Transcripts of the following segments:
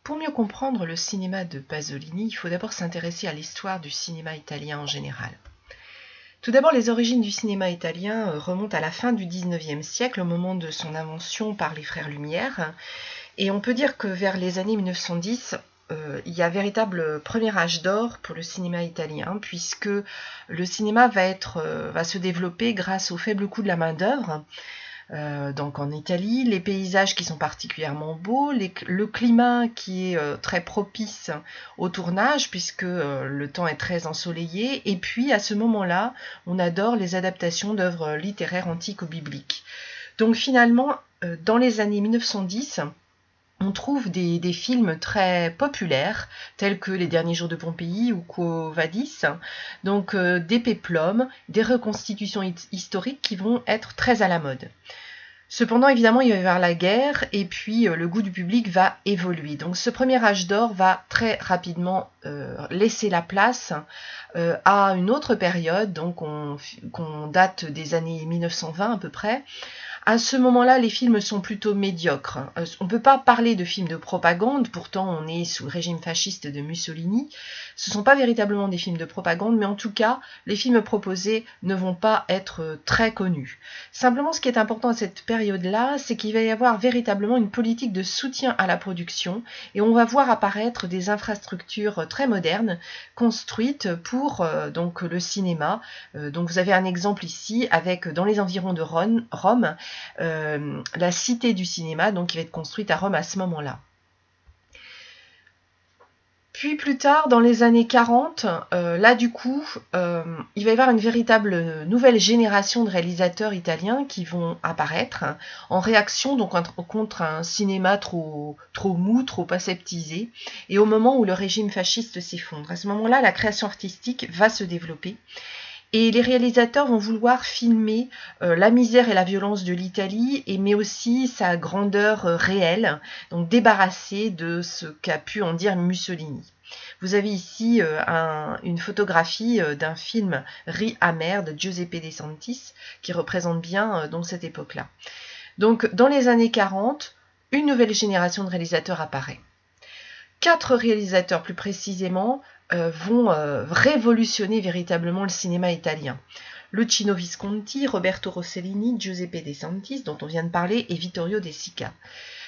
Pour mieux comprendre le cinéma de Pasolini, il faut d'abord s'intéresser à l'histoire du cinéma italien en général. Tout d'abord, les origines du cinéma italien remontent à la fin du XIXe siècle, au moment de son invention par les frères Lumière. Et on peut dire que vers les années 1910, il y a un véritable premier âge d'or pour le cinéma italien, puisque le cinéma va se développer grâce au faible coût de la main-d'œuvre. Donc en Italie, les paysages qui sont particulièrement beaux, le climat qui est très propice au tournage puisque le temps est très ensoleillé, et puis à ce moment-là, on adore les adaptations d'œuvres littéraires antiques ou bibliques. Donc finalement, dans les années 1910, on trouve des films très populaires, tels que Les Derniers Jours de Pompéi ou Quo Vadis, donc des péplums, des reconstitutions historiques qui vont être très à la mode. Cependant, évidemment, il va y avoir la guerre et puis le goût du public va évoluer. Donc ce premier âge d'or va très rapidement laisser la place à une autre période, donc qu'on date des années 1920 à peu près. À ce moment-là, les films sont plutôt médiocres. On ne peut pas parler de films de propagande, pourtant on est sous le régime fasciste de Mussolini. Ce ne sont pas véritablement des films de propagande, mais en tout cas, les films proposés ne vont pas être très connus. Simplement, ce qui est important à cette période-là, c'est qu'il va y avoir véritablement une politique de soutien à la production, et on va voir apparaître des infrastructures très modernes, construites pour donc le cinéma. Donc vous avez un exemple ici, avec dans les environs de Rome, la cité du cinéma, donc qui va être construite à Rome à ce moment-là. Puis plus tard, dans les années 40, là du coup, il va y avoir une véritable nouvelle génération de réalisateurs italiens qui vont apparaître en réaction donc contre un cinéma trop mou, trop aseptisé, et au moment où le régime fasciste s'effondre. À ce moment-là, la création artistique va se développer. Et les réalisateurs vont vouloir filmer la misère et la violence de l'Italie, mais aussi sa grandeur réelle, donc débarrassée de ce qu'a pu en dire Mussolini. Vous avez ici une photographie d'un film Riz amer de Giuseppe De Santis qui représente bien donc cette époque-là. Donc dans les années 40, une nouvelle génération de réalisateurs apparaît. 4 réalisateurs plus précisément vont révolutionner véritablement le cinéma italien. Luchino Visconti, Roberto Rossellini, Giuseppe De Santis, dont on vient de parler, et Vittorio De Sica.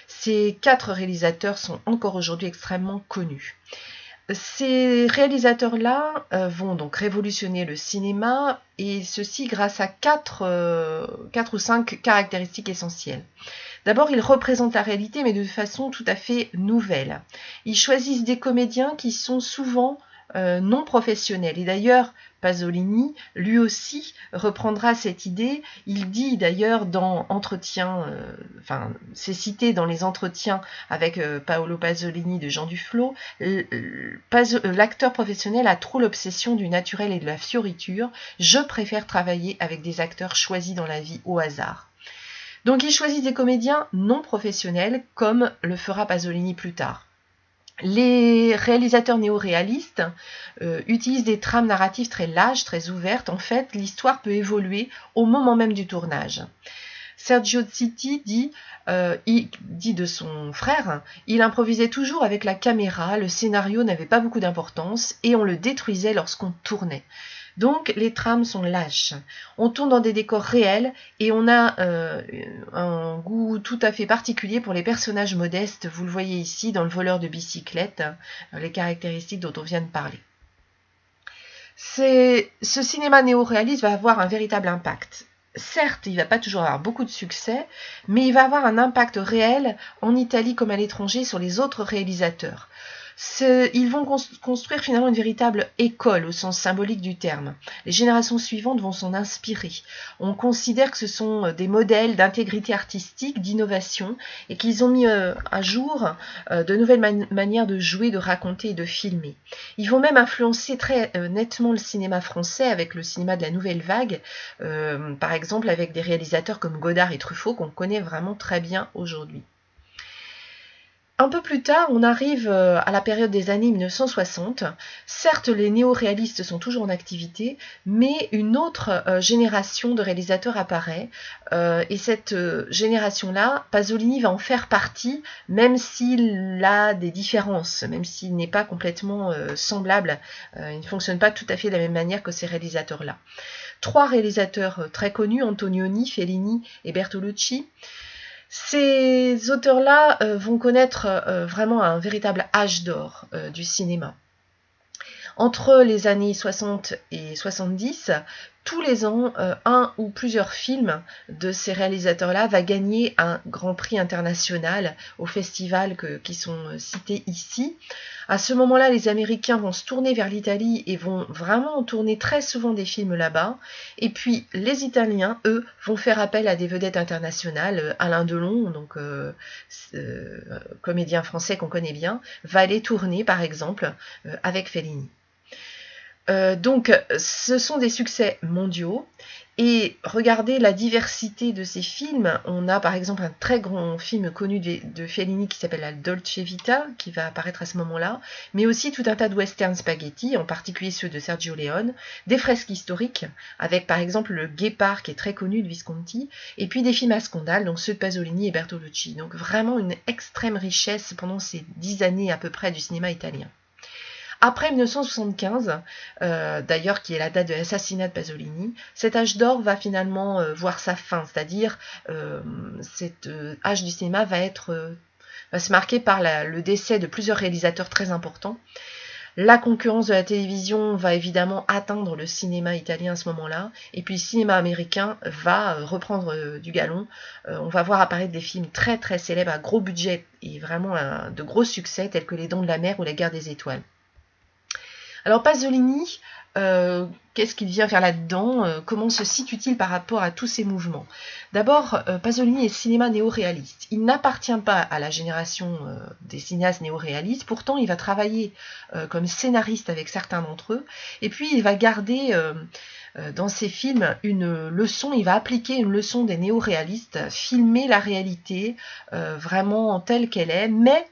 Ces 4 réalisateurs sont encore aujourd'hui extrêmement connus. Ces réalisateurs-là vont donc révolutionner le cinéma, et ceci grâce à 4 ou 5 caractéristiques essentielles. D'abord, ils représentent la réalité, mais de façon tout à fait nouvelle. Ils choisissent des comédiens qui sont souvent non professionnels. Et d'ailleurs, Pasolini, lui aussi, reprendra cette idée. Il dit d'ailleurs dans Entretien, c'est cité dans les entretiens avec Paolo Pasolini de Jean Duflo, l'acteur professionnel a trop l'obsession du naturel et de la fioriture. Je préfère travailler avec des acteurs choisis dans la vie au hasard. Donc il choisit des comédiens non professionnels, comme le fera Pasolini plus tard. Les réalisateurs néo-réalistes utilisent des trames narratives très lâches, très ouvertes. En fait, l'histoire peut évoluer au moment même du tournage. Sergio Zitti dit de son frère, il improvisait toujours avec la caméra, le scénario n'avait pas beaucoup d'importance et on le détruisait lorsqu'on tournait. Donc les trames sont lâches. On tourne dans des décors réels et on a un goût tout à fait particulier pour les personnages modestes. Vous le voyez ici dans Le voleur de bicyclette, les caractéristiques dont on vient de parler. Ce cinéma néo-réaliste va avoir un véritable impact. Certes, il ne va pas toujours avoir beaucoup de succès, mais il va avoir un impact réel en Italie comme à l'étranger sur les autres réalisateurs. Ils vont construire finalement une véritable école au sens symbolique du terme. Les générations suivantes vont s'en inspirer. On considère que ce sont des modèles d'intégrité artistique, d'innovation, et qu'ils ont mis à jour de nouvelles manières de jouer, de raconter et de filmer. Ils vont même influencer très nettement le cinéma français avec le cinéma de la nouvelle vague, par exemple avec des réalisateurs comme Godard et Truffaut qu'on connaît vraiment très bien aujourd'hui. Un peu plus tard, on arrive à la période des années 1960. Certes, les néo-réalistes sont toujours en activité, mais une autre génération de réalisateurs apparaît. Et cette génération-là, Pasolini va en faire partie, même s'il a des différences, même s'il n'est pas complètement semblable. Il ne fonctionne pas tout à fait de la même manière que ces réalisateurs-là. 3 réalisateurs très connus, Antonioni, Fellini et Bertolucci. Ces auteurs-là vont connaître vraiment un véritable âge d'or du cinéma. Entre les années 60 et 70, tous les ans, un ou plusieurs films de ces réalisateurs-là va gagner un grand prix international aux festivals qui sont cités ici. À ce moment-là, les Américains vont se tourner vers l'Italie et vont vraiment tourner très souvent des films là-bas. Et puis, les Italiens, eux, vont faire appel à des vedettes internationales. Alain Delon, donc comédien français qu'on connaît bien, va aller tourner, par exemple, avec Fellini. Donc, ce sont des succès mondiaux. Et regardez la diversité de ces films. On a par exemple un très grand film connu de Fellini qui s'appelle La Dolce Vita, qui va apparaître à ce moment-là, mais aussi tout un tas de western spaghetti, en particulier ceux de Sergio Leone, des fresques historiques, avec par exemple Le Guépard qui est très connu de Visconti, et puis des films à scandale, donc ceux de Pasolini et Bertolucci. Donc vraiment une extrême richesse pendant ces 10 années à peu près du cinéma italien. Après 1975, d'ailleurs qui est la date de l'assassinat de Pasolini, cet âge d'or va finalement voir sa fin, c'est-à-dire cet âge du cinéma va se marquer par le décès de plusieurs réalisateurs très importants. La concurrence de la télévision va évidemment atteindre le cinéma italien à ce moment-là, et puis le cinéma américain va reprendre du galon. On va voir apparaître des films très très célèbres à gros budget et vraiment de gros succès tels que Les Dents de la Mer ou La Guerre des Étoiles. Alors Pasolini, qu'est-ce qu'il vient faire là-dedans? Comment se situe-t-il par rapport à tous ces mouvements? D'abord, Pasolini est cinéma néo-réaliste. Il n'appartient pas à la génération des cinéastes néo-réalistes, pourtant il va travailler comme scénariste avec certains d'entre eux, et puis il va garder dans ses films une leçon, il va appliquer une leçon des néo-réalistes, filmer la réalité vraiment telle qu'elle est, mais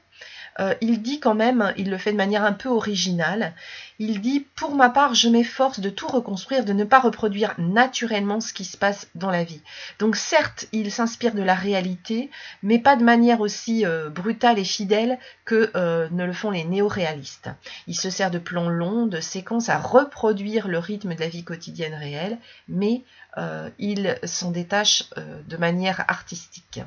il dit quand même, il le fait de manière un peu originale, il dit « Pour ma part, je m'efforce de tout reconstruire, de ne pas reproduire naturellement ce qui se passe dans la vie. » Donc certes, il s'inspire de la réalité, mais pas de manière aussi brutale et fidèle que ne le font les néo-réalistes. Il se sert de plans longs, de séquences à reproduire le rythme de la vie quotidienne réelle, mais il s'en détache de manière artistique.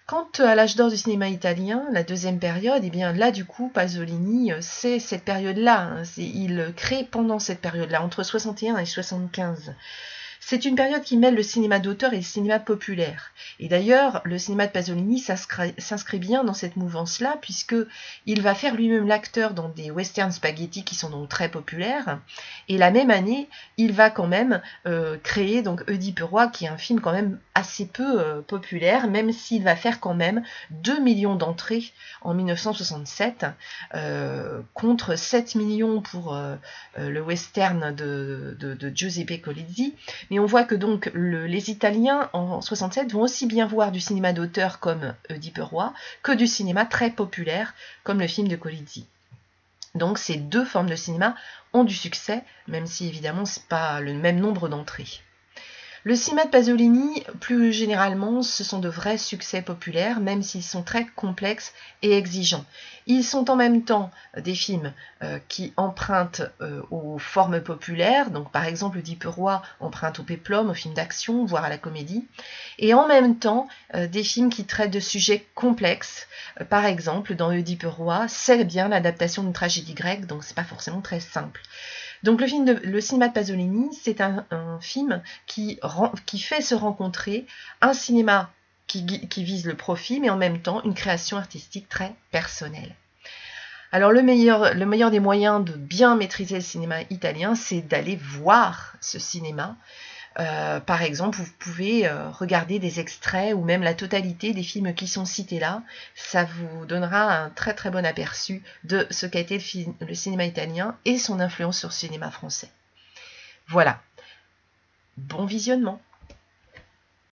Quant à l'âge d'or du cinéma italien, la deuxième période, eh bien là du coup Pasolini, c'est cette période-là, hein, il crée pendant cette période-là, entre 61 et 75. C'est une période qui mêle le cinéma d'auteur et le cinéma populaire. Et d'ailleurs, le cinéma de Pasolini s'inscrit bien dans cette mouvance-là, puisqu'il va faire lui-même l'acteur dans des western spaghetti qui sont donc très populaires. Et la même année, il va quand même créer donc Oedipe Roi, qui est un film quand même assez peu populaire, même s'il va faire quand même 2 millions d'entrées en 1967, contre 7 millions pour le western de Giuseppe Colizzi. Mais on voit que donc les Italiens en 67 vont aussi bien voir du cinéma d'auteur comme Oedipe Roi que du cinéma très populaire comme le film de Colizzi. Donc ces deux formes de cinéma ont du succès, même si évidemment ce n'est pas le même nombre d'entrées. Le cinéma de Pasolini, plus généralement, ce sont de vrais succès populaires, même s'ils sont très complexes et exigeants. Ils sont en même temps des films qui empruntent aux formes populaires, donc par exemple Oedipe Roi emprunte au péplum, aux films d'action, voire à la comédie, et en même temps des films qui traitent de sujets complexes. Par exemple, dans Oedipe Roi, c'est bien l'adaptation d'une tragédie grecque, donc c'est pas forcément très simple. Donc le cinéma de Pasolini, c'est un film qui fait se rencontrer un cinéma qui vise le profit, mais en même temps une création artistique très personnelle. Alors le meilleur des moyens de bien maîtriser le cinéma italien, c'est d'aller voir ce cinéma. Par exemple, vous pouvez regarder des extraits ou même la totalité des films qui sont cités là. Ça vous donnera un très très bon aperçu de ce qu'a été le cinéma italien et son influence sur le cinéma français. Voilà. Bon visionnement.